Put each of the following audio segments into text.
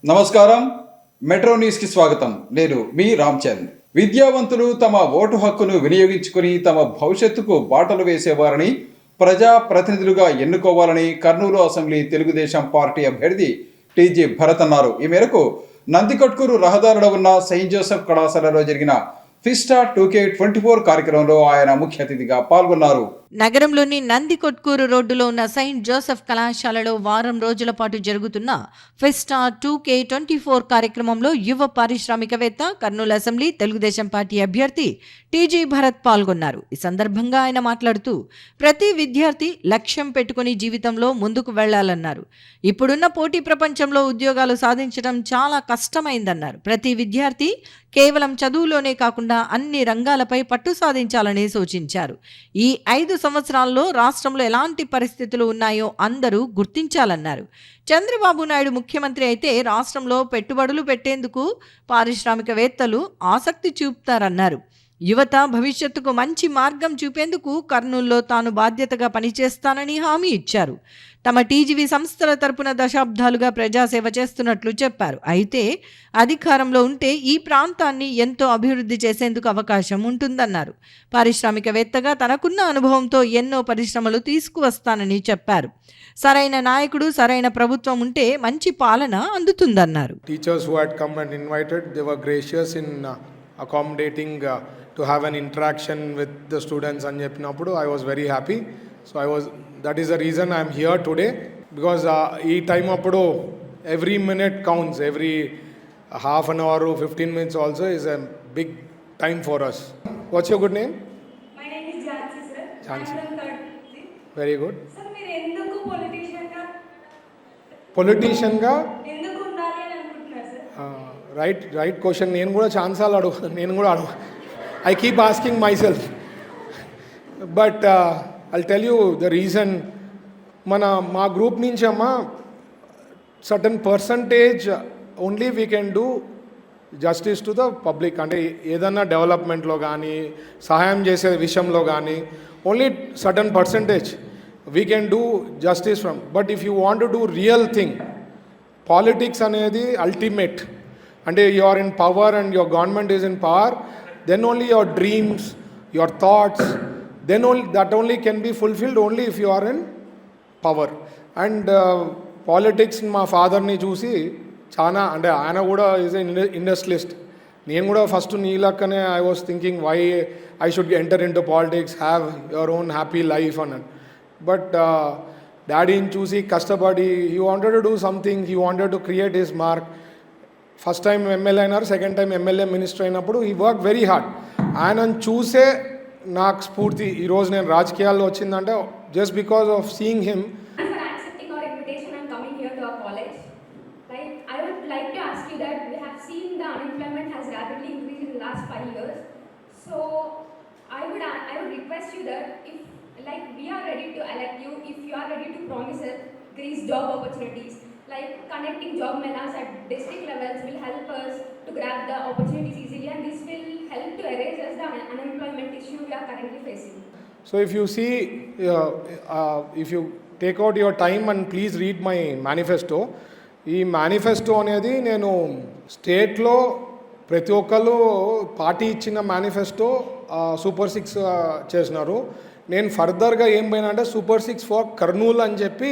నమస్కారం. మెట్రో న్యూస్కి స్వాగతం. నేను మీ రామ్చంద్. విద్యావంతులు తమ ఓటు హక్కును వినియోగించుకుని తమ భవిష్యత్తుకు బాటలు వేసేవారని, ప్రజా ప్రతినిధులుగా ఎన్నుకోవాలని కర్నూలు అసెంబ్లీ తెలుగుదేశం పార్టీ అభ్యర్థి టీజీ భరత్ అన్నారు. ఈ మేరకు నందికొట్కూరు రహదారిలో ఉన్న సెయింట్ జోసెఫ్ కళాశాలలో జరిగిన ఫిస్టా 2K24 కార్యక్రమంలో ఆయన ముఖ్య అతిథిగా పాల్గొన్నారు. నగరంలోని నందికొట్కూరు రోడ్డులో ఉన్న సెయింట్ జోసెఫ్ కళాశాలలో వారం రోజుల పాటు జరుగుతున్న ఫిస్టా 2K24 కార్యక్రమంలో యువ పారిశ్రామికవేత్త, కర్నూలు అసెంబ్లీ తెలుగుదేశం పార్టీ అభ్యర్థి టీజీ భరత్ పాల్గొన్నారు. ఈ సందర్భంగా ఆయన మాట్లాడుతూ, ప్రతి విద్యార్థి లక్ష్యం పెట్టుకుని జీవితంలో ముందుకు వెళ్లాలన్నారు. ఇప్పుడున్న పోటీ ప్రపంచంలో ఉద్యోగాలు సాధించడం చాలా కష్టమైందన్నారు. ప్రతి విద్యార్థి కేవలం చదువులోనే కాకుండా అన్ని రంగాలపై పట్టు సాధించాలని సూచించారు. ఈ 5 సంవత్సరాల్లో రాష్ట్రంలో ఎలాంటి పరిస్థితులు ఉన్నాయో అందరూ గుర్తించాలన్నారు. చంద్రబాబు నాయుడు ముఖ్యమంత్రి అయితే రాష్ట్రంలో పెట్టుబడులు పెట్టేందుకు పారిశ్రామికవేత్తలు ఆసక్తి చూపుతారన్నారు. యువత భవిష్యత్తుకు మంచి మార్గం చూపేందుకు కర్నూలులో తాను బాధ్యతగా పనిచేస్తానని హామీ ఇచ్చారు. తమ టీజీవీ సంస్థల తరపున దశాబ్దాలుగా ప్రజాసేవ చేస్తున్నట్లు చెప్పారు. అయితే అధికారంలో ఉంటే ఈ ప్రాంతాన్ని ఎంతో అభివృద్ధి చేసేందుకు అవకాశం ఉంటుందన్నారు. పారిశ్రామికవేత్తగా తనకున్న అనుభవంతో ఎన్నో పరిశ్రమలు తీసుకువస్తానని చెప్పారు. సరైన నాయకుడు, సరైన ప్రభుత్వం ఉంటే మంచి పాలన అందుతుందన్నారు. Teachers who had come and invited, they were gracious in accommodating to have an interaction with the students and చెప్పినప్పుడు I was very happy. So that is the reason I am here today, because ఈ time అప్పుడు every minute counts, every half an hour or 15 minutes also is a big time for us. What's your good name? My name is Jansi sir. Jansi. I am from 3rd. Very good. Sir, మీరు ఎందుకు politician గా ఎందుకు ఉండాలి అని అనుకుంటున్నారు sir? Right question. నేను కూడా ఛాన్సాలు నేను కూడా I keep asking myself, but I'll tell you the reason. మా గ్రూప్ నుంచి అమ్మా certain percentage only we can do justice to the public. అంటే ఏదన్నా డెవలప్మెంట్లో కానీ, సహాయం చేసే విషయంలో కానీ only certain percentage we can do justice from. But if you want to do real thing, politics అనేది అల్టిమేట్. అంటే you are in power and your government is in power, then only your dreams, your thoughts, then that only can be fulfilled only if you are in power. And politics, మా ఫాదర్ని చూసి చాలా, అంటే ఆయన కూడా is industrialist. నేను కూడా first నీలక్కనే I was thinking why I should enter into politics, have your own happy life అన్నాను. బట్ డాడీని చూసి కష్టపడి he wanted to do something, he wanted to create his mark. First time MLA అయినారు, second time MLA minister అయినప్పుడు ఈ work very hard. ఆయనను చూసే నాకు స్ఫూర్తి ఈరోజు నేను రాజకీయాల్లో వచ్చిందంటే just because of seeing him. For accepting our invitation and coming here to our college. Like, I would like to ask you that we have seen the unemployment has rapidly increased in the last 5 years. So I would request you that if like we are ready to elect you, if you are ready to promise us these job opportunities, like conducting job melas at district levels will help us to grab the opportunities easily, and this will help to erase us the unemployment issue we are currently facing. So if you see, if you take out your time and please read my manifesto. ఈ manifesto అనేది నేను స్టేట్లో ప్రతి ఒక్కరు party ఇచ్చిన manifesto super 6 చేసినారు. నేను ఫర్దర్గా ఏం పోయినా అంటే సూపర్ 6 ఫర్ కర్నూలు అని చెప్పి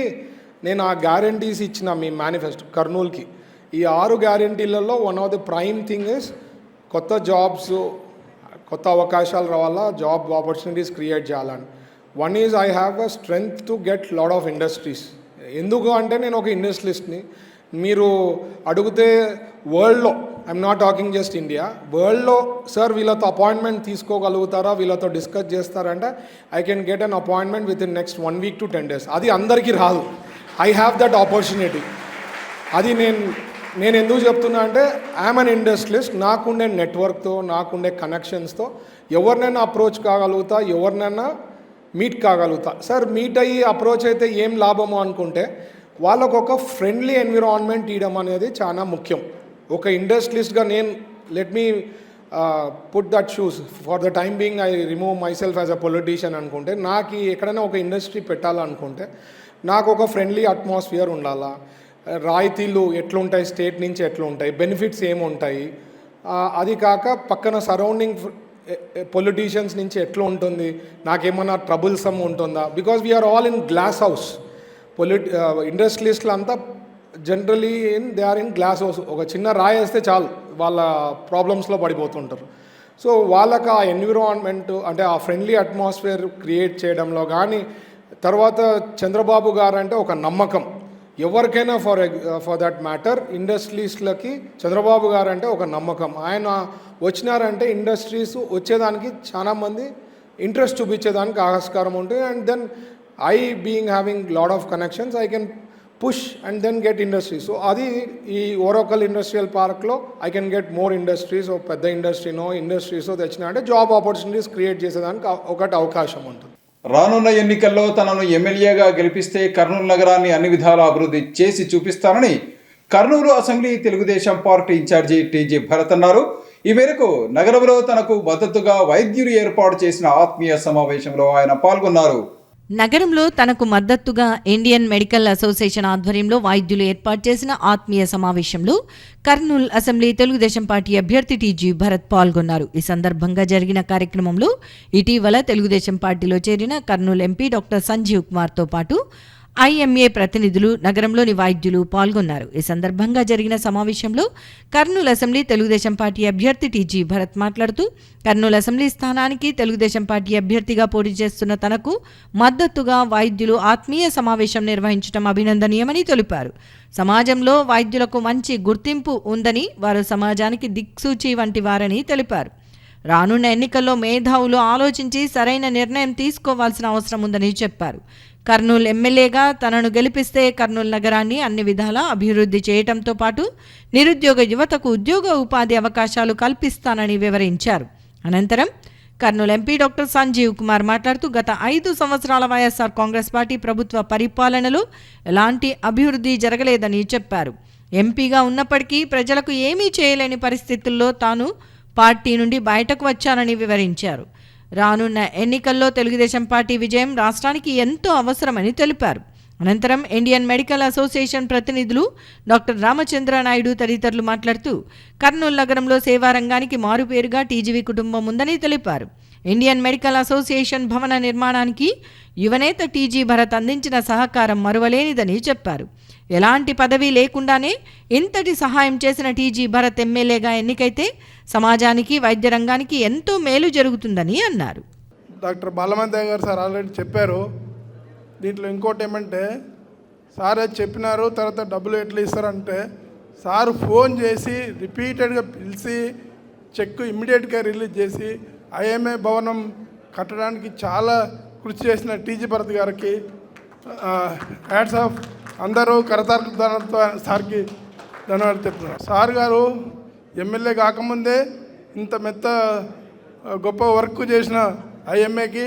నేను ఆ గ్యారంటీస్ ఇచ్చిన మీ మేనిఫెస్టో కర్నూలుకి. ఈ 6 గ్యారంటీలలో one of the prime thing is కొత్త జాబ్స్, కొత్త అవకాశాలు రావాలా, జాబ్ ఆపర్చునిటీస్ క్రియేట్ చేయాలని. One is I have a strength to get lot of industries. ఎందుకు అంటే నేను ఒక ఇండస్ట్రియలిస్ట్ని. మీరు అడిగితే వరల్డ్లో, I'm not talking just India, వరల్డ్లో సార్ వీళ్ళతో అపాయింట్మెంట్ తీసుకోగలుగుతారా, వీళ్ళతో డిస్కస్ చేస్తారంటే I can get an appointment within next 1 week to 10 days. అది అందరికీ రాదు. ఐ హ్యావ్ దట్ ఆపర్చునిటీ. అది నేను ఎందుకు చెప్తున్నా అంటే ఐఎమ్ అన్ ఇండస్ట్రియలిస్ట్. నాకుండే నెట్వర్క్తో, నాకుండే కనెక్షన్స్తో ఎవరినైనా అప్రోచ్ కాగలుగుతా, ఎవరినైనా మీట్ కాగలుగుతా. సార్ మీట్ అయ్యి అప్రోచ్ అయితే ఏం లాభము అనుకుంటే వాళ్ళకు ఒక ఫ్రెండ్లీ ఎన్విరాన్మెంట్ ఇవ్వడం అనేది చాలా ముఖ్యం. ఒక ఇండస్ట్రియలిస్ట్గా నేను let me put that shoes for the time being. I remove my self as a politician అనుకుంటే, నాకు ఎక్కడైనా ఒక ఇండస్ట్రీ పెట్టాలనుకుంటే నాకు ఒక ఫ్రెండ్లీ అట్మాస్ఫియర్ ఉండాలా, రాయితీలు ఎట్లుంటాయి, స్టేట్ నుంచి ఎట్లుంటాయి, బెనిఫిట్స్ ఏముంటాయి, అది కాక పక్కన సరౌండింగ్ పొలిటీషియన్స్ నుంచి ఎట్లా ఉంటుంది, నాకేమన్నా ట్రబుల్సమ్ ఉంటుందా, because we're all in glass house. ఇండస్ట్రియలిస్టులు అంతా generally they are in glass house. ఒక చిన్న రాయి వేస్తే చాలు వాళ్ళ ప్రాబ్లమ్స్లో పడిపోతుంటారు. సో వాళ్ళకి ఆ ఎన్విరాన్మెంట్ అంటే ఆ ఫ్రెండ్లీ అట్మాస్ఫియర్ క్రియేట్ చేయడంలో కానీ, తర్వాత చంద్రబాబు గారు అంటే ఒక నమ్మకం ఎవరికైనా, ఫర్ దట్ మ్యాటర్ ఇండస్ట్రీస్లకి చంద్రబాబు గారు అంటే ఒక నమ్మకం. ఆయన వచ్చినారంటే ఇండస్ట్రీస్ వచ్చేదానికి చాలామంది ఇంట్రెస్ట్ చూపించేదానికి ఆస్కారం ఉంటుంది. And then I being having lot of connections, I can push and then get industry. So అది ఈ ఓరోకల్ ఇండస్ట్రియల్ పార్క్లో I can get more industries. పెద్ద ఇండస్ట్రీస్ తెచ్చినా అంటే జాబ్ ఆపర్చునిటీస్ క్రియేట్ చేసేదానికి ఒకటి అవకాశం ఉంటుంది. రానున్న ఎన్నికల్లో తనను ఎమ్మెల్యేగా గెలిపిస్తే కర్నూలు నగరాన్ని అన్ని విధాలా అభివృద్ధి చేసి చూపిస్తానని Kurnool assembly Telugu Desam party incharge TG Bharat అన్నారు. ఈ మేరకు నగరంలో తనకు మద్దతుగా వైద్యులు ఏర్పాటు చేసిన ఆత్మీయ సమావేశంలో ఆయన పాల్గొన్నారు. నగరంలో తనకు మద్దతుగా ఇండియన్ మెడికల్ అసోసియేషన్ ఆధ్వర్యంలో వైద్యులు ఏర్పాటు చేసిన ఆత్మీయ సమావేశంలో కర్నూలు అసెంబ్లీ తెలుగుదేశం పార్టీ అభ్యర్థి టీజీ భరత్ పాల్గొన్నారు. ఈ సందర్భంగా జరిగిన కార్యక్రమంలో ఇటీవల తెలుగుదేశం పార్టీలో చేరిన కర్నూలు ఎంపీ డాక్టర్ సంజీవ్ కుమార్తో పాటు ఐఎంఏ ప్రతినిధులు, నగరంలోని వైద్యులు పాల్గొన్నారు. ఈ సందర్భంగా జరిగిన సమావేశంలో కర్నూలు అసెంబ్లీ తెలుగుదేశం పార్టీ అభ్యర్థి టీజీ భరత్ మాట్లాడుతూ కర్నూలు అసెంబ్లీ స్థానానికి తెలుగుదేశం పార్టీ అభ్యర్థిగా పోటీ చేస్తున్న తనకు మద్దతుగా వైద్యులు ఆత్మీయ సమావేశం నిర్వహించడం అభినందనీయమని తెలిపారు. సమాజంలో వైద్యులకు మంచి గుర్తింపు ఉందని, వారు సమాజానికి దిక్సూచి వంటి వారని తెలిపారు. రానున్న ఎన్నికల్లో మేధావులు ఆలోచించి సరైన నిర్ణయం తీసుకోవాల్సిన అవసరం ఉందని చెప్పారు. కర్నూలు ఎమ్మెల్యేగా తనను గెలిపిస్తే కర్నూలు నగరాన్ని అన్ని విధాలా అభివృద్ధి చేయడంతో పాటు నిరుద్యోగ యువతకు ఉద్యోగ ఉపాధి అవకాశాలు కల్పిస్తానని వివరించారు. అనంతరం కర్నూలు ఎంపీ డాక్టర్ సంజీవ్ కుమార్ మాట్లాడుతూ గత 5 సంవత్సరాల వైఎస్ఆర్ కాంగ్రెస్ పార్టీ ప్రభుత్వ పరిపాలనలో ఎలాంటి అభివృద్ధి జరగలేదని చెప్పారు. ఎంపీగా ఉన్నప్పటికీ ప్రజలకు ఏమీ చేయలేని పరిస్థితుల్లో తాను పార్టీ నుండి బయటకు వచ్చానని వివరించారు. రానున్న ఎన్నికల్లో తెలుగుదేశం పార్టీ విజయం రాష్ట్రానికి ఎంతో అవసరమని తెలిపారు. అనంతరం ఇండియన్ మెడికల్ అసోసియేషన్ ప్రతినిధులు డాక్టర్ రామచంద్ర నాయుడు తదితరులు మాట్లాడుతూ కర్నూలు నగరంలో సేవారంగానికి మారుపేరుగా టీజీవీ కుటుంబం ఉందని తెలిపారు. ఇండియన్ మెడికల్ అసోసియేషన్ భవన నిర్మాణానికి యువనేత టీజీ భరత్ అందించిన సహకారం మరువలేనిదని చెప్పారు. ఎలాంటి పదవి లేకుండానే ఇంతటి సహాయం చేసిన టీజీ భరత్ ఎమ్మెల్యేగా ఎన్నికైతే సమాజానికి, వైద్య రంగానికి ఎంతో మేలు జరుగుతుందని అన్నారు. డాక్టర్ బాలమందయ్య గారు సార్ ఆల్రెడీ చెప్పారు. దీంట్లో ఇంకోటి ఏమంటే, సార్ అది చెప్పినారు, తర్వాత డబ్బులు ఎట్లా ఇస్తారంటే, సార్ ఫోన్ చేసి రిపీటెడ్గా పిలిచి చెక్ ఇమ్మీడియట్గా రిలీజ్ చేసి ఐఎంఏ భవనం కట్టడానికి చాలా కృషి చేసిన టీజీ భరత్ గారికి హ్యాట్స్ ఆఫ్. అందరూ కరతార్థంతో సార్కి ధన్యవాదాలు చెప్తున్నారు. సార్ గారు ఎమ్మెల్యే కాకముందే ఇంత గొప్ప వర్క్ చేసిన ఐఎంఏకి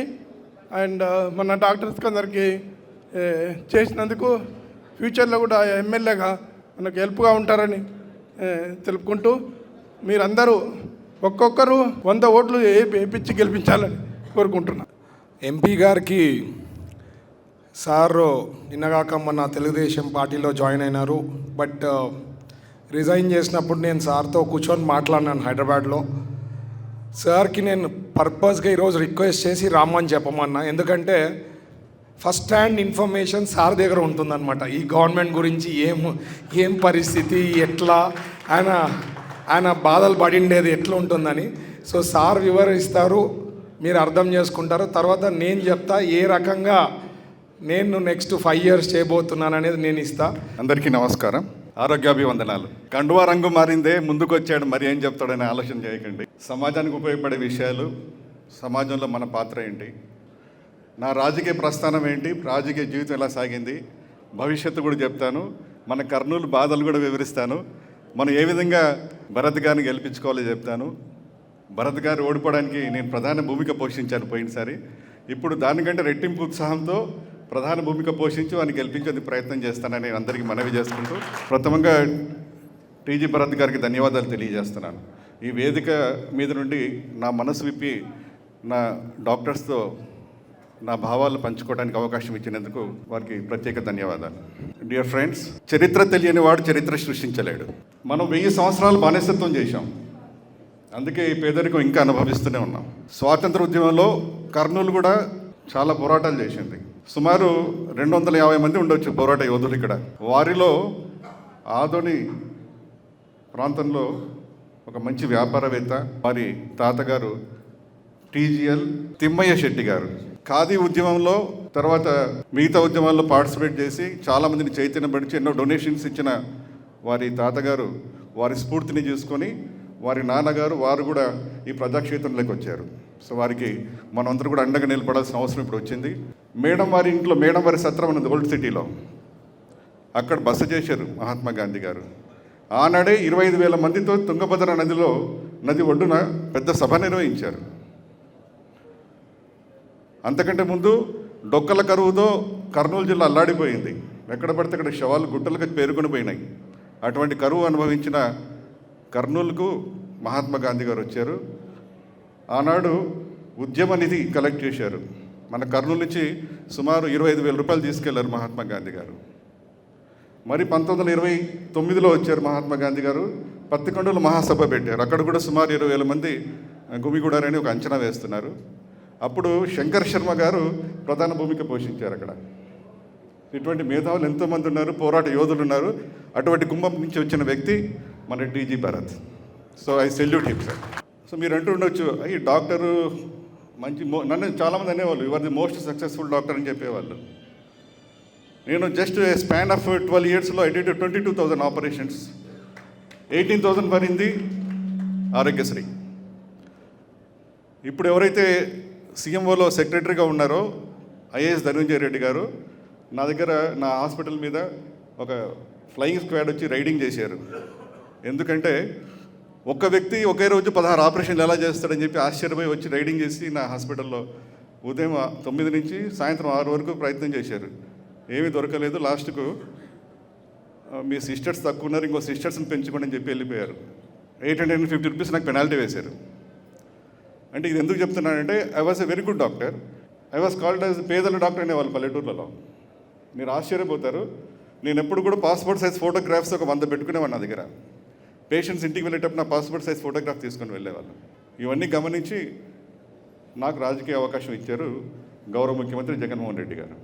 అండ్ మన డాక్టర్స్కి అందరికీ చేసినందుకు ఫ్యూచర్లో కూడా ఎమ్మెల్యేగా మనకు హెల్ప్గా ఉంటారని తెలుపుకుంటూ, మీరందరూ ఒక్కొక్కరు 100 ఓట్లు వేయించి గెలిపించాలని కోరుకుంటున్నాను. ఎంపీ గారికి సారు నిన్నగాక మన తెలుగుదేశం పార్టీలో జాయిన్ అయినారు. బట్ రిజైన్ చేసినప్పుడు నేను సార్తో కూర్చొని మాట్లాడినాను హైదరాబాద్లో. సార్కి నేను పర్పస్గా ఈరోజు రిక్వెస్ట్ చేసి రామ్మని చెప్పమన్నా. ఎందుకంటే ఫస్ట్ హ్యాండ్ ఇన్ఫర్మేషన్ సార్ దగ్గర ఉంటుందన్నమాట. ఈ గవర్నమెంట్ గురించి ఏం పరిస్థితి, ఎట్లా ఆయన బాధలు పడిండేది ఎట్లా ఉంటుందని. సో సార్ వివరిస్తారు, మీరు అర్థం చేసుకుంటారు. తర్వాత నేను చెప్తా ఏ రకంగా నేను నెక్స్ట్ 5 years చేయబోతున్నాను అనేది నేను ఇస్తా. అందరికీ నమస్కారం, ఆరోగ్యాభివందనాలు. కండువా రంగు మారిందే ముందుకు వచ్చాడు, మరి ఏం చెప్తాడని ఆలోచన చేయకండి. సమాజానికి ఉపయోగపడే విషయాలు, సమాజంలో మన పాత్ర ఏంటి, నా రాజకీయ ప్రస్థానం ఏంటి, రాజకీయ జీవితం ఎలా సాగింది, భవిష్యత్తు కూడా చెప్తాను. మన కర్నూలు బాధలు కూడా వివరిస్తాను. మనం ఏ విధంగా భరత్ గారిని గెలిపించుకోవాలో చెప్తాను. భరత్ గారు ఓడిపోవడానికి నేను ప్రధాన భూమిక పోషించాను పోయినసారి. ఇప్పుడు దానికంటే రెట్టింపు ఉత్సాహంతో ప్రధాన భూమిక పోషించి వారిని గెలిపించేందుకు ప్రయత్నం చేస్తానని నేను అందరికీ మనవి చేసుకుంటూ ప్రథమంగా టీజీ భరత్ గారికి ధన్యవాదాలు తెలియజేస్తున్నాను. ఈ వేదిక మీద నుండి నా మనసు విప్పి నా డాక్టర్స్తో నా భావాలు పంచుకోవడానికి అవకాశం ఇచ్చినందుకు వారికి ప్రత్యేక ధన్యవాదాలు. డియర్ ఫ్రెండ్స్, చరిత్ర తెలియని వాడు చరిత్ర సృష్టించలేడు. మనం 1000 సంవత్సరాలు బానిసత్వం చేశాం, అందుకే ఈ పేదరికం ఇంకా అనుభవిస్తూనే ఉన్నాం. స్వాతంత్ర ఉద్యమంలో కర్నూలు కూడా చాలా పోరాటాలు చేసింది. సుమారు 250 మంది ఉండొచ్చు పోరాట యోధులు ఇక్కడ. వారిలో ఆదోని ప్రాంతంలో ఒక మంచి వ్యాపారవేత్త, వారి తాతగారు టీజీఎల్ తిమ్మయ్య శెట్టి గారు ఖాదీ ఉద్యమంలో, తర్వాత మిగతా ఉద్యమాల్లో పార్టిసిపేట్ చేసి చాలామందిని చైతన్యపరిచి ఎన్నో డొనేషన్స్ ఇచ్చిన వారి తాతగారు వారి స్ఫూర్తిని చూసుకొని వారి నాన్నగారు వారు కూడా ఈ ప్రజాక్షేత్రంలోకి వచ్చారు. సో వారికి మనందరూ కూడా అండగా నిలబడాల్సిన అవసరం ఇప్పుడు వచ్చింది. మేడం వారి ఇంట్లో మేడం వారి సత్రం ఉన్నది ఓల్డ్ సిటీలో, అక్కడ బస చేశారు మహాత్మా గాంధీ గారు. ఆనాడే 25,000 మందితో తుంగభద్ర నది ఒడ్డున పెద్ద సభ నిర్వహించారు. అంతకంటే ముందు డొక్కల కరువుతో కర్నూలు జిల్లా అల్లాడిపోయింది. ఎక్కడ పడితే అక్కడ శవాలు గుట్టలకు పేరుకొని పోయినాయి. అటువంటి కరువు అనుభవించిన కర్నూలుకు మహాత్మా గాంధీ గారు వచ్చారు. ఆనాడు ఉద్యమ నిధి కలెక్ట్ చేశారు. మన కర్నూలు నుంచి సుమారు 25,000 రూపాయలు తీసుకెళ్లారు మహాత్మా గాంధీ గారు. మరి 1929లో వచ్చారు మహాత్మా గాంధీ గారు, పత్తికొండలో మహాసభ పెట్టారు. అక్కడ కూడా సుమారు 20,000 మంది గుమిగూడారని ఒక అంచనా వేస్తున్నారు. అప్పుడు శంకర్ శర్మ గారు ప్రధాన భూమిక పోషించారు అక్కడ. ఇటువంటి మేధావులు ఎంతోమంది ఉన్నారు, పోరాట యోధులు ఉన్నారు. అటువంటి కుంభం నుంచి వచ్చిన వ్యక్తి మన TG Bharat. So I salute him sir. So మీరు అంటూ ఉండొచ్చు, ఈ డాక్టరు మంచి నన్ను చాలామంది అనేవాళ్ళు, you are the most successful doctor అని చెప్పేవాళ్ళు. నేను జస్ట్ స్పాన్ ఆఫ్ 12 ఇయర్స్లో ఐ డిడ్ 22,000 ఆపరేషన్స్, 18,000 పడింది ఆరోగ్యశ్రీ. ఇప్పుడు ఎవరైతే సీఎంఓలో సెక్రటరీగా ఉన్నారో ఐఏఎస్ ధనంజయ రెడ్డి గారు నా దగ్గర నా హాస్పిటల్ మీద ఒక ఫ్లయింగ్ స్క్వాడ్ వచ్చి రైడింగ్ చేశారు. ఎందుకంటే ఒక్క వ్యక్తి ఒకే రోజు 16 ఆపరేషన్లు ఎలా చేస్తాడని చెప్పి ఆశ్చర్యపోయి వచ్చి రైడింగ్ చేసి నా హాస్పిటల్లో ఉదయం 9 నుంచి సాయంత్రం 6 వరకు ప్రయత్నం చేశారు. ఏమీ దొరకలేదు. లాస్ట్కు మీ సిస్టర్స్ తక్కువ ఉన్నారు, ఇంకో సిస్టర్స్ని పెంచుకోండి అని చెప్పి వెళ్ళిపోయారు. 850 రూపీస్ నాకు పెనాల్టీ వేశారు. అంటే ఇది ఎందుకు చెప్తున్నానంటే I was a very good doctor. I was called as పేదల డాక్టర్ అనేవాళ్ళు పల్లెటూర్లలో. మీరు ఆశ్చర్యపోతారు, నేను ఎప్పుడు కూడా పాస్పోర్ట్ సైజ్ ఫోటోగ్రాఫ్స్ ఒక 100 పెట్టుకునేవాడిని నా దగ్గర. పేషెంట్స్ ఇంటికి వెళ్ళేటప్పుడు నా పాస్పోర్ట్ సైజ్ ఫోటోగ్రాఫ్ తీసుకొని వెళ్ళేవాళ్ళు. ఇవన్నీ గమనించి నాకు రాజకీయ అవకాశం ఇచ్చారు గౌరవ ముఖ్యమంత్రి జగన్మోహన్ రెడ్డి గారు.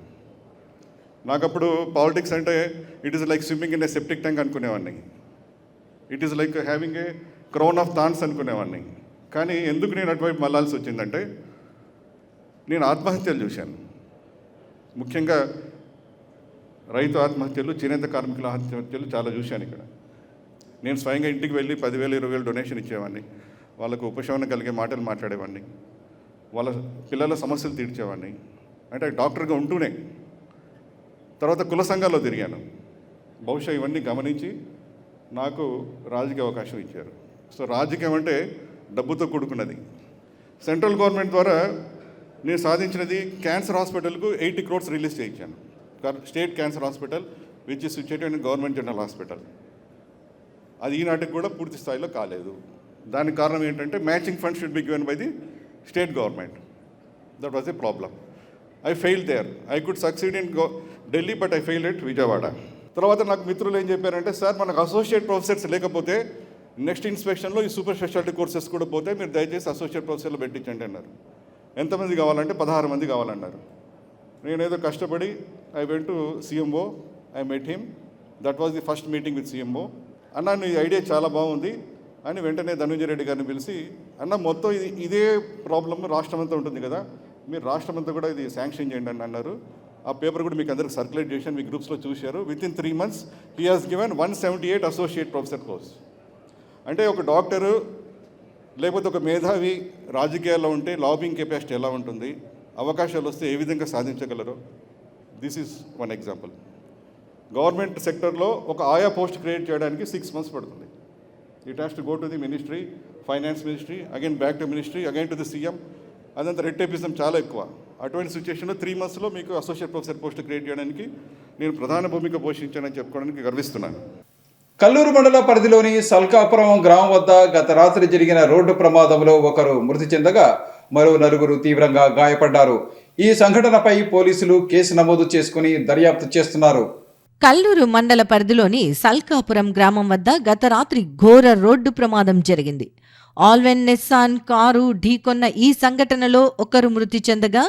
నాకప్పుడు పాలిటిక్స్ అంటే it is like swimming in a septic tank అనుకునేవాడిని. It is like having a crown of thorns అనుకునేవాడిని. కానీ ఎందుకు నేను అటువైపు మళ్ళాల్సి వచ్చిందంటే నేను ఆత్మహత్యలు చూశాను. ముఖ్యంగా రైతు ఆత్మహత్యలు, చేనేత కార్మికుల ఆత్మహత్యలు చాలా చూశాను ఇక్కడ. నేను స్వయంగా ఇంటికి వెళ్ళి 10,000, 20,000 డొనేషన్ ఇచ్చేవాడిని. వాళ్ళకు ఉపశమనం కలిగే మాటలు మాట్లాడేవాడిని, వాళ్ళ పిల్లల సమస్యలు తీర్చేవాడిని. అంటే డాక్టర్గా ఉంటూనే తర్వాత కుల సంఘాల్లో తిరిగాను. బహుశా ఇవన్నీ గమనించి నాకు రాజకీయ అవకాశం ఇచ్చారు. సో రాజకీయం అంటే డబ్బుతో కూడుకున్నది. సెంట్రల్ గవర్నమెంట్ ద్వారా నేను సాధించినది క్యాన్సర్ హాస్పిటల్కు 80 crores రిలీజ్ చేయించాను. State cancer hospital which is situated in government general hospital. అది ఈనాటికి కూడా పూర్తి స్థాయిలో కాలేదు. దానికి కారణం ఏంటంటే matching fund should be given by the state government. That was a problem. I fail there. I could succeed in Delhi but I fail at Vijayawada. తర్వాత నాకు మిత్రులు ఏం చెప్పారంటే, సార్ మనకు అసోసియేట్ ప్రొఫెసర్స్ లేకపోతే నెక్స్ట్ ఇన్స్పెక్షన్లో ఈ సూపర్ స్పెషాలిటీ కోర్సెస్ కూడా పోతే మీరు దయచేసి అసోసియేట్ ప్రొఫెసర్లు పెట్టించండి అన్నారు. ఎంతమంది కావాలంటే 16 మంది కావాలన్నారు. నేనేదో కష్టపడి I went to CMO, I met him. That was the first meeting with CMO. అన్న నీ ఐడియా చాలా బాగుంది అని వెంటనే ధనంజయ రెడ్డి గారిని పిలిచి, అన్న మొత్తం ఇదే ప్రాబ్లమ్ రాష్ట్రం అంతా ఉంటుంది కదా, మీరు రాష్ట్రం అంతా కూడా ఇది శాంక్షన్ చేయండి అని అన్నారు. ఆ పేపర్ కూడా మీకు అందరికి సర్క్యులేట్ చేశాను, మీ గ్రూప్స్లో చూశారు. With in 3 months he has given 178 associate professor course. అంటే ఒక డాక్టరు లేకపోతే ఒక మేధావి రాజకీయాల్లో ఉంటే లాబింగ్ కెపాసిటీ ఎలా ఉంటుంది, అవకాశాలు వస్తే ఏ విధంగా సాధించగలరో, this is one example. Government సెక్టర్లో ఒక ఆయా పోస్ట్ క్రియేట్ చేయడానికి 6 months పడుతుంది. It has to go to the ministry, finance ministry, again back to ministry, again to the CM. అదంతా రెడ్ టేపిజం చాలా ఎక్కువ. అటువంటి సిచ్యుయేషన్లో 3 monthsలో మీకు అసోసియేట్ ప్రొఫెసర్ పోస్ట్ క్రియేట్ చేయడానికి నేను ప్రధాన భూమిక పోషించానని చెప్పుకోవడానికి గర్విస్తున్నాను. కల్లూరు మండల పరిధిలోని సల్కాపురం గ్రామం వద్ద గత రాత్రి జరిగిన రోడ్డు ప్రమాదంలో ఒకరు మృతి చెందగా మరో 4 తీవ్రంగా గాయపడ్డారు. ఈ సంఘటనపై పోలీసులు కేసు నమోదు చేసుకుని దర్యాప్తు చేస్తున్నారు. కల్లూరు మండల పరిధిలోని సల్కాపురం గ్రామం వద్ద గత రాత్రి ఘోర రోడ్డు ప్రమాదం జరిగింది. ఆల్వెన్ నిస్సాన్ కారు ఢీకొన్న ఈ సంఘటనలో ఒకరు మృతి చెందగా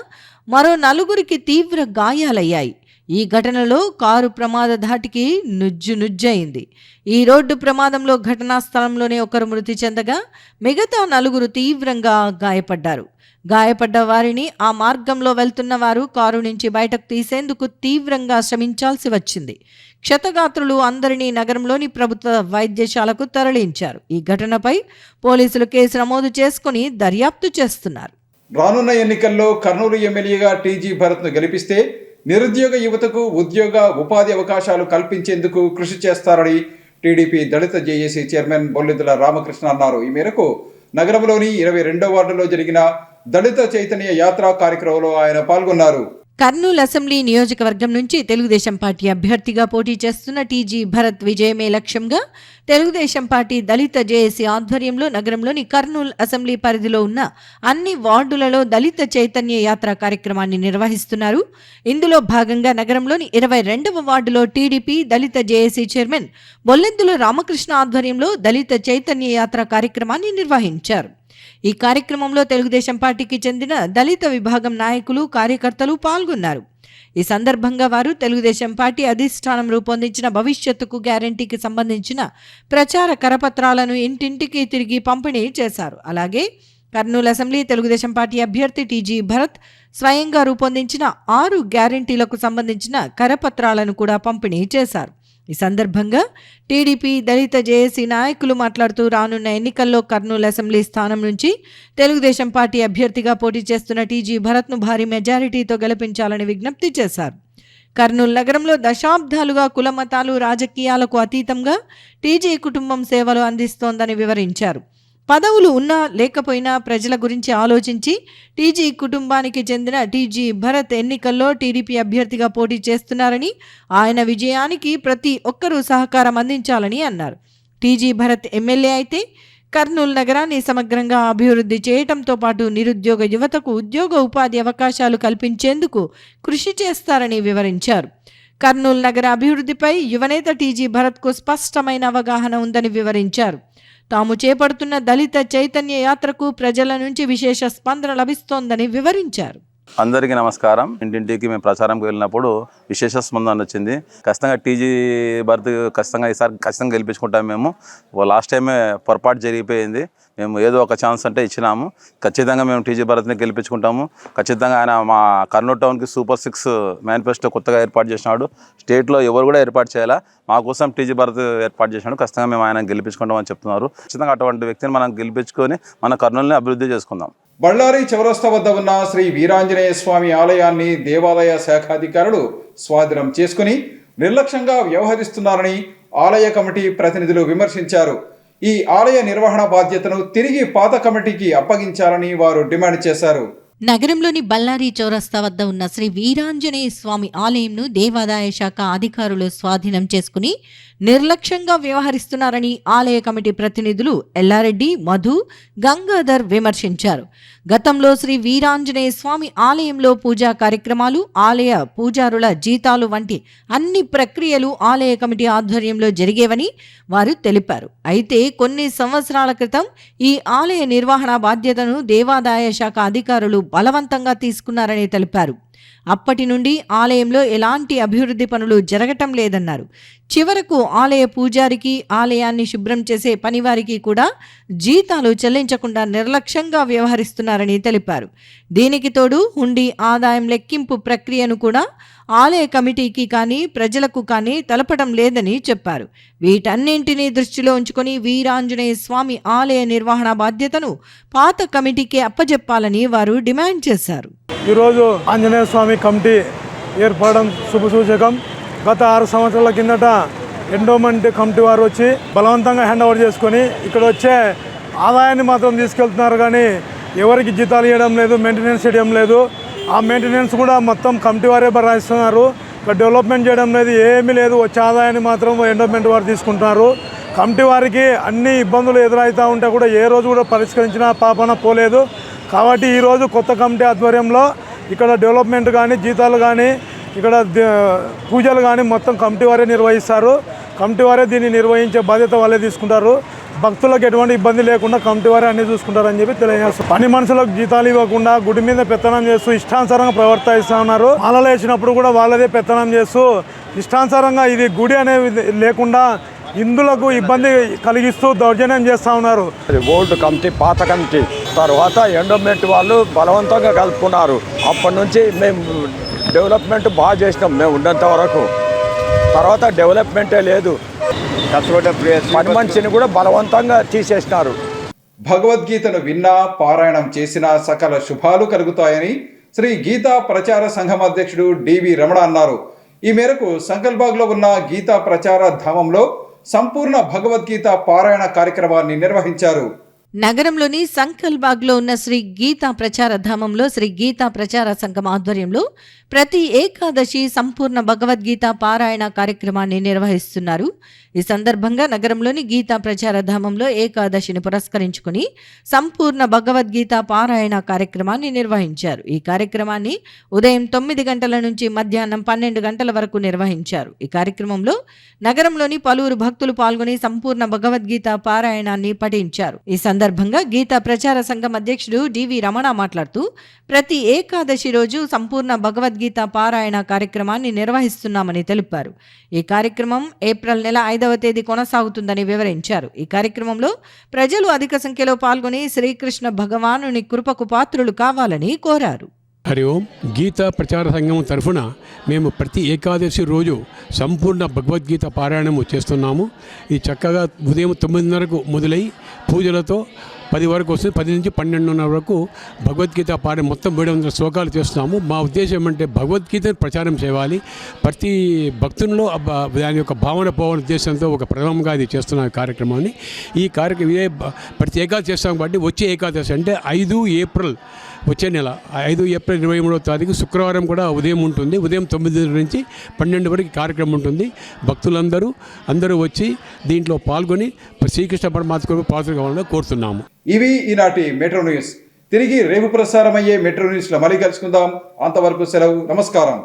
మరో 4గురికి తీవ్ర గాయాలయ్యాయి. ఈ ఘటనలో కారు ప్రమాద ధాటికి నుజ్జయింది. ఈ రోడ్డు ప్రమాదంలో ఘటనా స్థలంలోనే ఒకరు మృతి చెందగా మిగతా 4గురు తీవ్రంగా గాయపడ్డారు. గాయపడ్డ వారిని ఆ మార్గంలో వెళ్తున్న వారు కారు నుంచి బయటకు తీసేందుకు తీవ్రంగా శ్రమించాల్సి వచ్చింది. క్షతగాత్రులు అందరినీ నగరంలోని ప్రభుత్వ వైద్యశాలకు తరలించారు. ఈ ఘటనపై పోలీసులు కేసు నమోదు చేసుకుని దర్యాప్తు చేస్తున్నారు. రానున్న ఎన్నికల్లో కర్నూలు ఎమ్మెల్యేగా టీజీ భరత్ను గెలిపిస్తే నిరుద్యోగ యువతకు ఉద్యోగ ఉపాధి అవకాశాలు కల్పించేందుకు కృషి చేస్తారని టీడీపీ దళిత జేఏసీ చైర్మన్ బొల్లిదుల రామకృష్ణ అన్నారు. ఈ మేరకు నగరంలోని 22వ వార్డులో జరిగిన దళిత చైతన్య యాత్రా కార్యక్రమంలో ఆయన పాల్గొన్నారు. కర్నూలు అసెంబ్లీ నియోజకవర్గం నుంచి తెలుగుదేశం పార్టీ అభ్యర్థిగా పోటీ చేస్తున్న టీజీ భరత్ విజయమే లక్ష్యంగా తెలుగుదేశం పార్టీ దళిత జేఏసీ ఆధ్వర్యంలో నగరంలోని కర్నూలు అసెంబ్లీ పరిధిలో ఉన్న అన్ని వార్డులలో దళిత చైతన్య యాత్ర కార్యక్రమాన్ని నిర్వహిస్తున్నారు. ఇందులో భాగంగా నగరంలోని 22వ వార్డులో టీడీపీ దళిత జేఏసీ చైర్మన్ బొల్లెద్దుల రామకృష్ణ ఆధ్వర్యంలో దళిత చైతన్య యాత్ర కార్యక్రమాన్ని నిర్వహించారు. ఈ కార్యక్రమంలో తెలుగుదేశం పార్టీకి చెందిన దళిత విభాగం నాయకులు, కార్యకర్తలు పాల్గొన్నారు. ఈ సందర్భంగా వారు తెలుగుదేశం పార్టీ అధిష్టానం రూపొందించిన భవిష్యత్తుకు గ్యారంటీకి సంబంధించిన ప్రచార కరపత్రాలను ఇంటింటికి తిరిగి పంపిణీ చేశారు. అలాగే కర్నూలు అసెంబ్లీ తెలుగుదేశం పార్టీ అభ్యర్థి టీజీ భరత్ స్వయంగా రూపొందించిన 6 గ్యారంటీలకు సంబంధించిన కరపత్రాలను కూడా పంపిణీ చేశారు. ఈ సందర్భంగా టీడీపీ దళిత జేఏసీ నాయకులు మాట్లాడుతూ రానున్న ఎన్నికల్లో కర్నూలు అసెంబ్లీ స్థానం నుంచి తెలుగుదేశం పార్టీ అభ్యర్థిగా పోటీ చేస్తున్న టీజీ భరత్ను భారీ మెజారిటీతో గెలిపించాలని విజ్ఞప్తి చేశారు. కర్నూలు నగరంలో దశాబ్దాలుగా కులమతాలు రాజకీయాలకు అతీతంగా టీజీ కుటుంబం సేవలు అందిస్తోందని వివరించారు. పదవులు ఉన్నా లేకపోయినా ప్రజల గురించి ఆలోచించి టీజీ కుటుంబానికి చెందిన టీజీ భరత్ ఎన్నికల్లో టీడీపీ అభ్యర్థిగా పోటీ చేస్తున్నారని, ఆయన విజయానికి ప్రతి ఒక్కరూ సహకారం అందించాలని అన్నారు. టీజీ భరత్ ఎమ్మెల్యే అయితే కర్నూలు నగరాన్ని సమగ్రంగా అభివృద్ధి చేయడంతో పాటు నిరుద్యోగ యువతకు ఉద్యోగ ఉపాధి అవకాశాలు కల్పించేందుకు కృషి చేస్తారని వివరించారు. కర్నూలు నగర అభివృద్ధిపై యువనేత టీజీ భరత్కు స్పష్టమైన అవగాహన ఉందని వివరించారు. తాము చేపడుతున్న దళిత చైతన్య యాత్రకు ప్రజల నుంచి విశేష స్పందన లభిస్తోందని వివరించారు. అందరికీ నమస్కారం. ఇంటింటికి మేము ప్రచారంకి వెళ్ళినప్పుడు విశేష స్పందన వచ్చింది. ఖచ్చితంగా టీజీ భరత్ ఖచ్చితంగా గెలిపించుకుంటాం. మేము లాస్ట్ టైమే పొరపాటు జరిగిపోయింది. మేము ఏదో ఒక ఛాన్స్ అంటే ఇచ్చినాము. ఖచ్చితంగా మేము టీజీ భరత్ని గెలిపించుకుంటాము. ఖచ్చితంగా ఆయన మా కర్నూలు టౌన్కి సూపర్ 6 మేనిఫెస్టో కొత్తగా ఏర్పాటు చేసినాడు. స్టేట్లో ఎవరు కూడా ఏర్పాటు చేయాలా, మా కోసం టీజీ భరత్ ఏర్పాటు చేసినాడు. ఖచ్చితంగా మేము ఆయన గెలిపించుకుంటామని చెప్తున్నారు. ఖచ్చితంగా అటువంటి వ్యక్తిని మనం గెలిపించుకొని మన కర్నూలుని అభివృద్ధి చేసుకుందాం. బళ్ళారి చౌరస్తా వద్ద ఉన్న శ్రీ వీరాంజనేయ స్వామి ఆలయాన్ని దేవాదాయ శాఖ అధికారులు స్వాధీనం చేసుకుని నిర్లక్ష్యంగా వ్యవహరిస్తున్నారని ఆలయ కమిటీ ప్రతినిధులు విమర్శించారు. ఈ ఆలయ నిర్వహణ బాధ్యతను తిరిగి పాత కమిటీకి అప్పగించాలని వారు డిమాండ్ చేశారు. నగరంలోని బళ్ళారి చౌరస్తా వద్ద ఉన్న శ్రీ వీరాంజనేయ స్వామి ఆలయంను దేవాదాయ శాఖ అధికారులు స్వాధీనం చేసుకుని నిర్లక్ష్యంగా వ్యవహరిస్తున్నారని ఆలయ కమిటీ ప్రతినిధులు ఎల్లారెడ్డి, మధు, గంగాధర్ విమర్శించారు. గతంలో శ్రీ వీరాంజనేయ స్వామి ఆలయంలో పూజా కార్యక్రమాలు, ఆలయ పూజారుల జీతాలు వంటి అన్ని ప్రక్రియలు ఆలయ కమిటీ ఆధ్వర్యంలో జరిగేవని వారు తెలిపారు. అయితే కొన్ని సంవత్సరాల క్రితం ఈ ఆలయ నిర్వహణ బాధ్యతను దేవాదాయ శాఖ అధికారులు బలవంతంగా తీసుకున్నారని తెలిపారు. అప్పటి నుండి ఆలయంలో ఎలాంటి అభివృద్ధి పనులు జరగటం లేదన్నారు. చివరకు ఆలయ పూజారికి, ఆలయాన్ని శుభ్రం చేసే పనివారికి కూడా జీతాలు చెల్లించకుండా నిర్లక్ష్యంగా వ్యవహరిస్తున్నారని తెలిపారు. దీనికి తోడు హుండీ ఆదాయం లెక్కింపు ప్రక్రియను కూడా ఆలయ కమిటీకి కానీ ప్రజలకు కానీ తెలపడం లేదని చెప్పారు. వీటన్నింటినీ దృష్టిలో ఉంచుకొని వీరాంజనేయ స్వామి ఆలయ నిర్వహణ బాధ్యతను పాత కమిటీకే అప్పజెప్పాలని వారు డిమాండ్ చేశారు. ఈరోజు ఆంజనేయ స్వామి కమిటీ ఏర్పడడం శుభసూచకం. గత 6 సంవత్సరాల కిందట ఎండోమెంట్ కమిటీ వారు వచ్చి బలవంతంగా హ్యాండ్ ఓవర్ చేసుకొని ఇక్కడ వచ్చే ఆదాయాన్ని మాత్రం తీసుకెళ్తున్నారు, కానీ ఎవరికి జీతాలు ఇవ్వడం లేదు, మెయింటెనెన్స్ చేయడం లేదు. ఆ మెయింటెనెన్స్ కూడా మొత్తం కమిటీ వారే భరాయిస్తున్నారు. ఇక్కడ డెవలప్మెంట్ చేయడం లేదు, ఏమీ లేదు. వచ్చే ఆదాయాన్ని మాత్రం ఎండోమెంట్ వారు తీసుకుంటున్నారు. కమిటీ వారికి అన్ని ఇబ్బందులు ఎదురవుతూ ఉంటే కూడా ఏ రోజు కూడా పరిష్కరించిన పాపన పోలేదు. కాబట్టి ఈరోజు కొత్త కమిటీ ఆధ్వర్యంలో ఇక్కడ డెవలప్మెంట్ కానీ జీతాలు కానీ ఇక్కడ పూజలు కానీ మొత్తం కమిటీ వారే నిర్వహిస్తారు. కమిటీ వారే దీన్ని నిర్వహించే బాధ్యత వాళ్ళే తీసుకుంటారు. భక్తులకు ఎటువంటి ఇబ్బంది లేకుండా కమిటీ వారే అన్నీ చూసుకుంటారని చెప్పి తెలియజేస్తారు. పని మనుషులకు జీతాలు ఇవ్వకుండా గుడి మీద పెత్తనం చేస్తూ ఇష్టానుసారంగా ప్రవర్తిస్తూ ఉన్నారు. మాలలు వేసినప్పుడు కూడా వాళ్ళదే పెత్తనం చేస్తూ ఇష్టానుసారంగా ఇది గుడి అనేది లేకుండా హిందువులకు ఇబ్బంది కలిగిస్తూ దౌర్జన్యం చేస్తూ ఉన్నారు. ఓల్డ్ కమిటీ, పాత కమిటీ తర్వాత ఎండోమెంట్ వాళ్ళు బలవంతంగా కలుపుకున్నారు. అప్పటి నుంచి మేము డెవలప్మెంట్ బాగా చేసినాం మేము ఉన్నంత వరకు. తర్వాత డెవలప్మెంటే లేదు. పని మనిషిని కూడా బలవంతంగా తీసేసినారు. భగవద్గీతను విన్నా పారాయణం చేసినా సకల శుభాలు కలుగుతాయని శ్రీ గీతా ప్రచార సంఘం అధ్యక్షుడు డివి రమణ అన్నారు. ఈ మేరకు సంకల్బాగ్లో ఉన్న గీతా ప్రచార ధామంలో సంపూర్ణ భగవద్గీత పారాయణ కార్యక్రమాన్ని నిర్వహించారు. నగరంలోని సంకల్బాగ్లో ఉన్న శ్రీ గీతా ప్రచార ధామంలో శ్రీ గీతా ప్రచార సంఘం ఆధ్వర్యంలో ప్రతి ఏకాదశి సంపూర్ణ భగవద్గీత పారాయణ కార్యక్రమాన్ని నిర్వహిస్తున్నారు. ఈ సందర్భంగా నగరంలోని గీతా ప్రచార ధామంలో ఏకాదశిని పురస్కరించుకుని సంపూర్ణ భగవద్గీత పారాయణ కార్యక్రమాన్ని నిర్వహించారు. ఈ కార్యక్రమాన్ని ఉదయం 9 గంటల నుంచి మధ్యాహ్నం 12 గంటల వరకు నిర్వహించారు. ఈ కార్యక్రమంలో నగరంలోని పలువురు భక్తులు పాల్గొని సంపూర్ణ భగవద్గీత పారాయణాన్ని పఠించారు. ఈ సందర్భంగా గీతా ప్రచార సంఘం అధ్యక్షుడు డివి రమణ మాట్లాడుతూ ప్రతి ఏకాదశి రోజు సంపూర్ణ భగవద్గీత పారాయణ కార్యక్రమాన్ని నిర్వహిస్తున్నామని తెలిపారు. ఈ కార్యక్రమం ఏప్రిల్ నెల 5వ తేదీ కొనసాగుతుందని వివరించారు. ఈ కార్యక్రమంలో ప్రజలు అధిక సంఖ్యలో పాల్గొని శ్రీకృష్ణ భగవానుని కృపకు పాత్రులు కావాలని కోరారు. హరి ఓం. గీతా ప్రచార సంఘం తరఫున మేము ప్రతి ఏకాదశి రోజు సంపూర్ణ భగవద్గీత పారాయణము చేస్తున్నాము. ఇది చక్కగా ఉదయం 9:30కు మొదలై పూజలతో 10 వరకు వస్తుంది. 10 నుంచి 12:30 వరకు భగవద్గీత పారాయణ మొత్తం 700 శ్లోకాలు చేస్తున్నాము. మా ఉద్దేశం ఏమంటే భగవద్గీతను ప్రచారం చేయాలి. ప్రతి భక్తుల్లో దాని యొక్క భావన పోవాలని ఉద్దేశంతో ఒక ప్రథమంగా ఇది చేస్తున్న కార్యక్రమాన్ని. ఈ కార్యక్రమం ప్రతి ఏకాదశి చేస్తాం కాబట్టి వచ్చే ఏకాదశి అంటే 5 ఏప్రిల్ వచ్చే నెల 5 ఏప్రిల్ 23వ తారీఖు శుక్రవారం కూడా ఉదయం ఉంటుంది. ఉదయం 9 నుంచి 12 వరకు కార్యక్రమం ఉంటుంది. అందరూ వచ్చి దీంట్లో పాల్గొని శ్రీకృష్ణ పరమాత్మ పాత్ర కావాలని కోరుతున్నాము. ఇవి ఈనాటి మెట్రో న్యూస్. తిరిగి రేపు ప్రసారమయ్యే మెట్రో న్యూస్లో మళ్ళీ కలుసుకుందాం. అంతవరకు సెలవు. నమస్కారం.